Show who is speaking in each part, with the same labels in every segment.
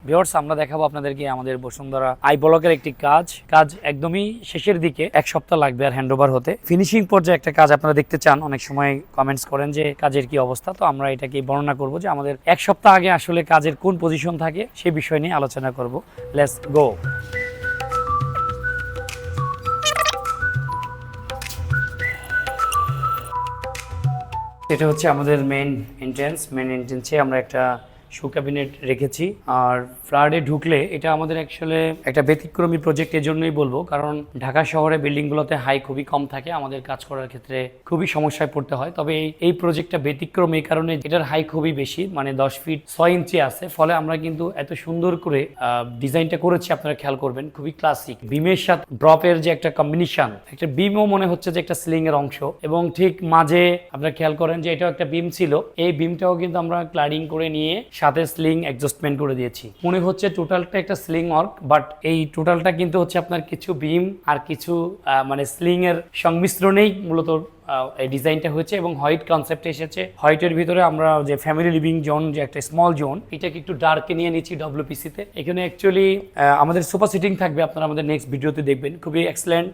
Speaker 1: Viewers, আমরা দেখাবো আপনাদেরকে আমাদের বসুন্ধরা আই ব্লকের একটি কাজ একদমই শেষের দিকে, 1 সপ্তাহ লাগবে আর হ্যান্ডওভার হতে। ফিনিশিং পর্যায়ে একটা কাজ আপনারা দেখতে চান, অনেক সময় কমেন্টস করেন যে কাজের কি অবস্থা। তো আমরা এটাকে বর্ণনা করব যে আমাদের 1 সপ্তাহ আগে আসলে কাজের কোন পজিশন থাকে সেই বিষয় নিয়ে আলোচনা করব। Let's go. এটা হচ্ছে আমাদের মেন এন্ট্রেন্সে আমরা একটা শু ক্যাবিনেট রেখেছি। আর ফ্ল্যাটে ঢুকলে এটা আমাদের অ্যাকচুয়ালি একটা ব্যতিক্রমী প্রজেক্ট, এর জন্যই বলবো কারণ ঢাকা শহরে বিল্ডিংগুলোতে হাই খুবই কম থাকে, আমাদের কাজ করার ক্ষেত্রে খুবই সমস্যায় পড়তে হয়। তবে এই প্রজেক্টটা ব্যতিক্রম এই কারণে এটার হাই খুবই বেশি, মানে 10 ফিট 6 ইঞ্চি আছে। ফলে আমরা কিন্তু এত সুন্দর করে ডিজাইনটা করেছি, আপনারা খেয়াল করবেন খুবই ক্লাসিক। বিমের সাথে ড্রপের যে একটা কম্বিনেশন, একটা বিমও মনে হচ্ছে যে একটা স্লিং এর অংশ, এবং ঠিক মাঝে আপনারা খেয়াল করেন যে এটাও একটা বিম ছিল। এই বিমটাও কিন্তু আমরা ক্লাডিং করে নিয়ে সাথে স্লিং অ্যাডজাস্টমেন্ট করে দিয়েছি। মনে হচ্ছে টোটালটা একটা স্লিং ওয়ার্ক, বাট এই টোটালটা কিন্তু হচ্ছে আপনার কিছু বিম আর কিছু মানে স্লিং এর সংমিশ্রণেই মূলত এই ডিজাইনটা হয়েছে। এবং হোয়াইট কনসেপ্ট এসেছে। হোয়াইটের ভিতরে আমরা যে ফ্যামিলি লিভিং জোন, যে একটা স্মল জোন, এটাকে একটু ডার্কে নিয়ে নিচ্ছি ডব্লিউপিসি তে। এখানে অ্যাকচুয়ালি আমাদের সোফা সিটিং থাকবে, আপনারা আমাদের নেক্সট ভিডিওতে দেখবেন। খুবই এক্সেলেন্ট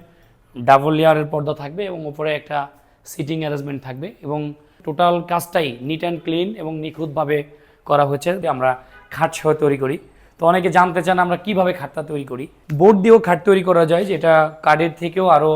Speaker 1: ডাবল লেয়ারের পর্দা থাকবে এবং উপরে একটা সিটিং অ্যারেঞ্জমেন্ট থাকবে, এবং টোটাল কাজটাই নিট অ্যান্ড ক্লিন এবং নিখুঁতভাবে করা হয়েছে। আমরা খাট সহ তৈরি করি। তো অনেকে জানতে চান আমরা কিভাবে খাটটা তৈরি করি। বোর্ড দিয়েও খাট তৈরি করা যায়, যেটা কাঠের থেকেও আরো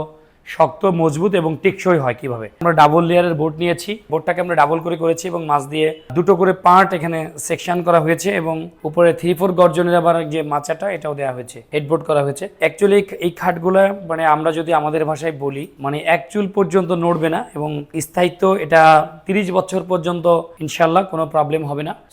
Speaker 1: শক্ত, মজবুত এবং টেকসই হয়। কিভাবে আমরা ডাবল লেয়ারের বোর্ড নিয়েছি, বোর্ডটাকে আমরা ডাবল করে করেছি এবং মাছ দিয়ে দুটো করে পার্ট এখানে সেকশন করা হয়েছে, এবং উপরে 3/4 গর্জনের আবার যে মাচাটা এটাও দেওয়া হয়েছে, হেডবোর্ড করা হয়েছে। অ্যাকচুয়ালি এই খাটগুলো মানে আমরা যদি আমাদের ভাষায় বলি, মানে এক চুল পর্যন্ত নড়বে না, এবং স্থায়িত্ব এটা 30 বছর পর্যন্ত ইনশাল্লাহ কোনো প্রবলেম হবে না।